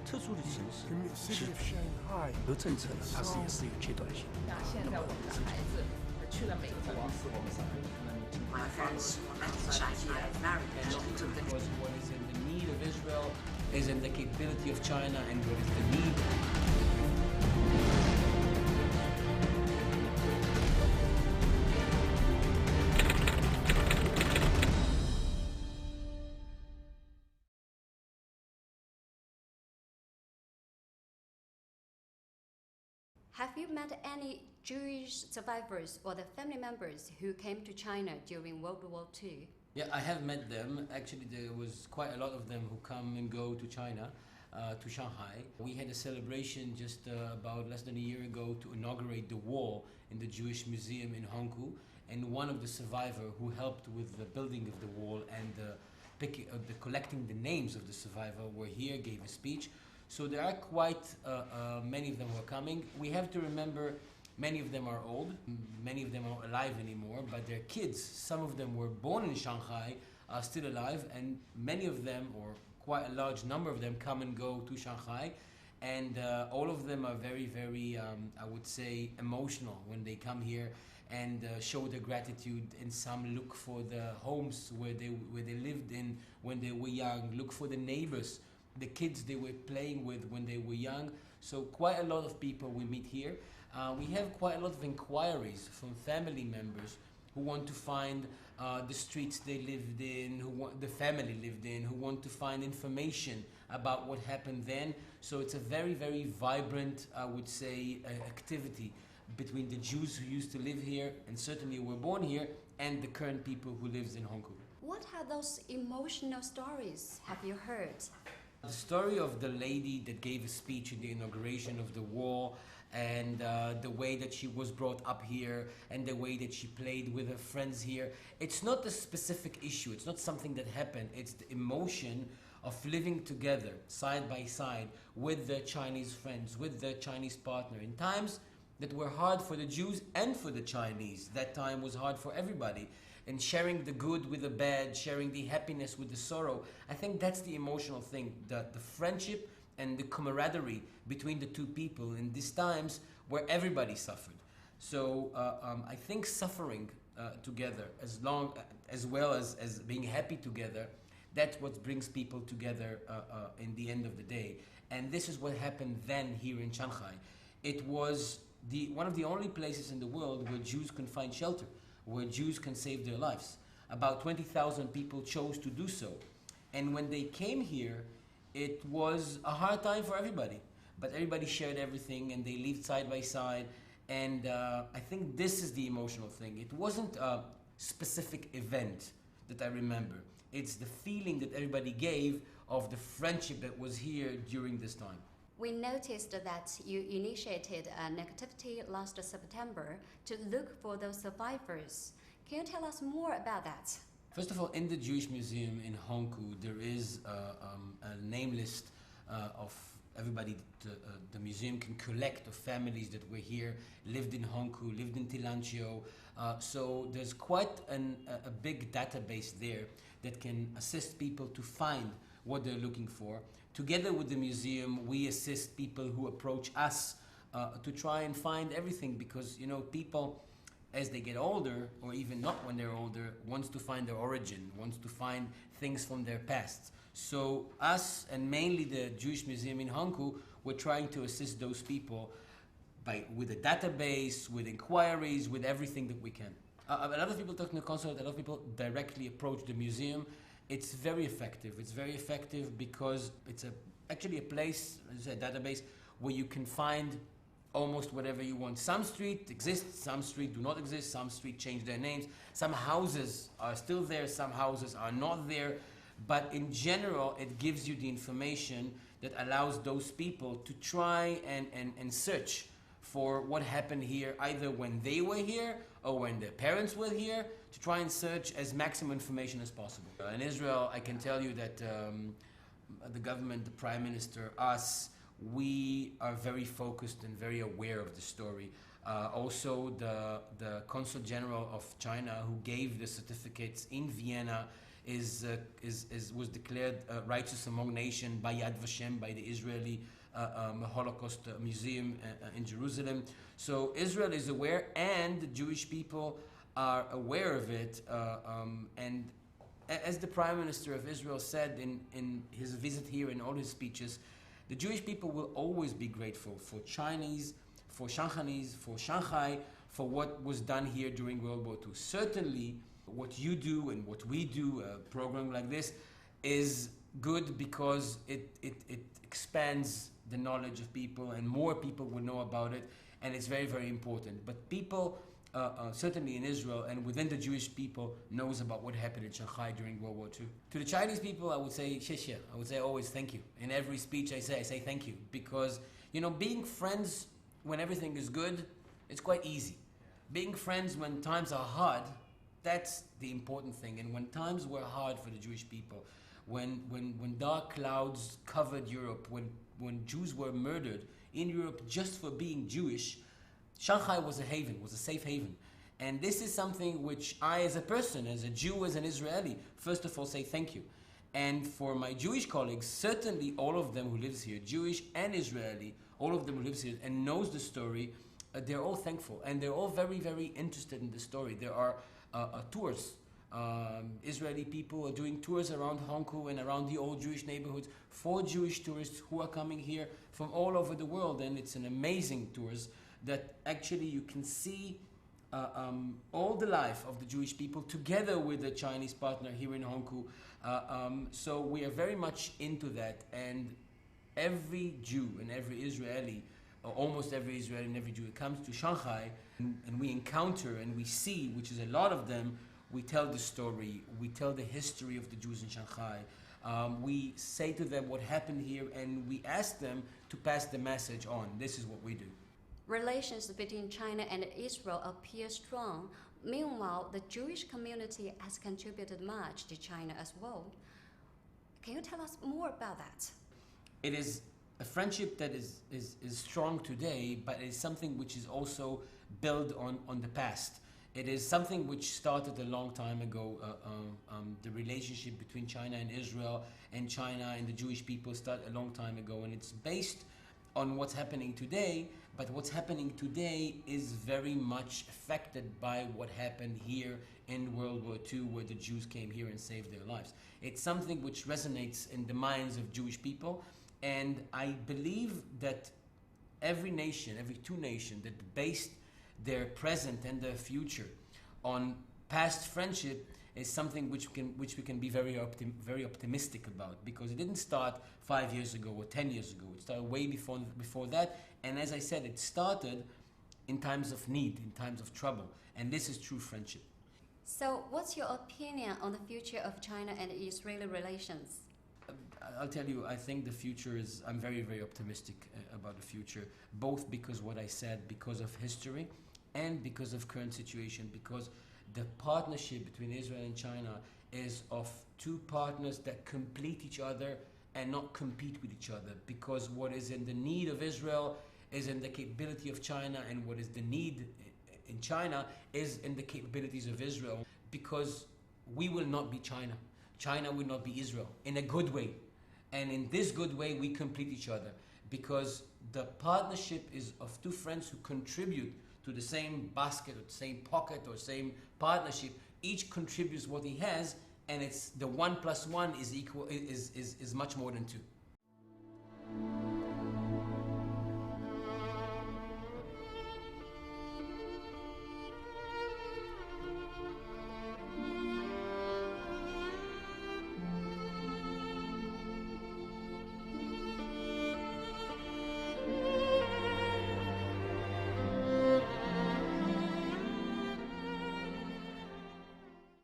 特殊的形式 City of Shanghai. 和政策呢，它也是有阶段性。那现在我们的孩子去了美国。My friends went to Shanghai, married children. Because what is in the need of Israel is in the capability of China, and what is the need. Have you met any Jewish survivors or the family members who came to China during World War II? Yeah, I have met them. Actually, there was quite a lot of them who come and go to China, to Shanghai. We had a celebration just about less than a year ago to inaugurate the wall in the Jewish Museum in Hongkou. And one of the survivors who helped with the building of the wall and the collecting the names of the survivor were here, gave a speech. So there are quite many of them who are coming. We have to remember many of them are old, many of them aren't alive anymore, but their kids, some of them were born in Shanghai, are still alive, and many of them, or quite a large number of them, come and go to Shanghai. And all of them are very, very, I would say, emotional when they come here and show their gratitude. And some look for the homes where they lived in when they were young, look for the neighbors, the kids they were playing with when they were young. So quite a lot of people we meet here. We have quite a lot of inquiries from family members who want to find the streets they lived in, the family lived in, who want to find information about what happened then. So it's a very, very vibrant, I would say, activity between the Jews who used to live here and certainly were born here and the current people who lives in Hong Kong. What are those emotional stories have you heard? The story of the lady that gave a speech in the inauguration of the wall, and the way that she was brought up here and the way that she played with her friends here. It's not a specific issue, it's not something that happened, it's the emotion of living together side by side with the Chinese friends, with the Chinese partner in times that were hard for the Jews and for the Chinese. That time was hard for everybody. And sharing the good with the bad, sharing the happiness with the sorrow. I think that's the emotional thing, the friendship and the camaraderie between the two people in these times where everybody suffered. So I think suffering together, as well as being happy together, that's what brings people together in the end of the day. And this is what happened then here in Shanghai. It was one of the only places in the world where Jews can find shelter, where Jews can save their lives. About 20,000 people chose to do so. And when they came here, it was a hard time for everybody. But everybody shared everything and they lived side by side. And I think this is the emotional thing. It wasn't a specific event that I remember. It's the feeling that everybody gave of the friendship that was here during this time. We noticed that you initiated an activity last September to look for those survivors. Can you tell us more about that? First of all, in the Jewish Museum in Hongkou, there is a name list of everybody that the museum can collect, of families that were here, lived in Hongkou, lived in Tilancio. So there's quite a big database there that can assist people to find what they're looking for. Together with the museum, we assist people who approach us to try and find everything, because people, as they get older, or even not when they're older, wants to find their origin, wants to find things from their past. So us, and mainly the Jewish Museum in Hongkou, we're trying to assist those people with a database, with inquiries, with everything that we can. A lot of people talk to the consulate, a lot of people directly approach the museum. It's very effective. It's very effective because it's actually a place, as a database, where you can find almost whatever you want. Some street exists, some street do not exist, some street change their names, some houses are still there, some houses are not there. But in general, it gives you the information that allows those people to try and search for what happened here, either when they were here or when their parents were here, to try and search as maximum information as possible. In Israel, I can tell you that the government, the Prime Minister, us, we are very focused and very aware of the story. Also, the Consul General of China, who gave the certificates in Vienna, was declared righteous among nations by Yad Vashem, by the Israeli Holocaust Museum in Jerusalem. So Israel is aware, and the Jewish people are aware of it. And as the Prime Minister of Israel said in his visit here, in all his speeches, the Jewish people will always be grateful for Chinese, for Shanghainese, for Shanghai, for what was done here during World War II. Certainly, what you do and what we do, a program like this, is good because it expands the knowledge of people, and more people will know about it, and it's very, very important. But people, certainly in Israel and within the Jewish people, knows about what happened in Shanghai during World War II. To the Chinese people, I would say xie. I would say always thank you. In every speech I say thank you, because being friends when everything is good, it's quite easy. Being friends when times are hard, that's the important thing. And when times were hard for the Jewish people, when dark clouds covered Europe, when Jews were murdered in Europe just for being Jewish, Shanghai was a haven, was a safe haven. And this is something which I, as a person, as a Jew, as an Israeli, first of all say thank you. And for my Jewish colleagues, certainly all of them who lives here, Jewish and Israeli, all of them who lives here and knows the story, they're all thankful. And they're all very, very interested in the story. There are tours. Israeli people are doing tours around Hongkou and around the old Jewish neighborhoods for Jewish tourists who are coming here from all over the world. And it's an amazing tours that actually you can see all the life of the Jewish people together with the Chinese partner here in Hongkou. So we are very much into that. And every Jew and every Israeli, or almost every Israeli and every Jew that comes to Shanghai, and we encounter and we see, which is a lot of them, we tell the story, we tell the history of the Jews in Shanghai. We say to them what happened here, and we ask them to pass the message on. This is what we do. Relations between China and Israel appear strong. Meanwhile, the Jewish community has contributed much to China as well. Can you tell us more about that? It is a friendship that is strong today, but it is something which is also built on the past. It is something which started a long time ago. The relationship between China and Israel, and China and the Jewish people started a long time ago, and it's based on what's happening today, but what's happening today is very much affected by what happened here in World War II, where the Jews came here and saved their lives. It's something which resonates in the minds of Jewish people, and I believe that every nation, every two nations that based their present and their future on past friendship is something which we can be very optimistic about, because it didn't start 5 years ago or 10 years ago. It started way before that, and as I said, it started in times of need, in times of trouble, and this is true friendship. So what's your opinion on the future of China and Israeli relations? I'll tell you, I think the future is, I'm very, very optimistic about the future, both because what I said, because of history, and because of current situation, because the partnership between Israel and China is of two partners that complete each other and not compete with each other, because what is in the need of Israel is in the capability of China, and what is the need in China is in the capabilities of Israel, because we will not be China. China will not be Israel, in a good way. And in this good way, we complete each other, because the partnership is of two friends who contribute to the same basket, or the same pocket, or same partnership. Each contributes what he has, and it's the 1 + 1 is equal, is much more than 2.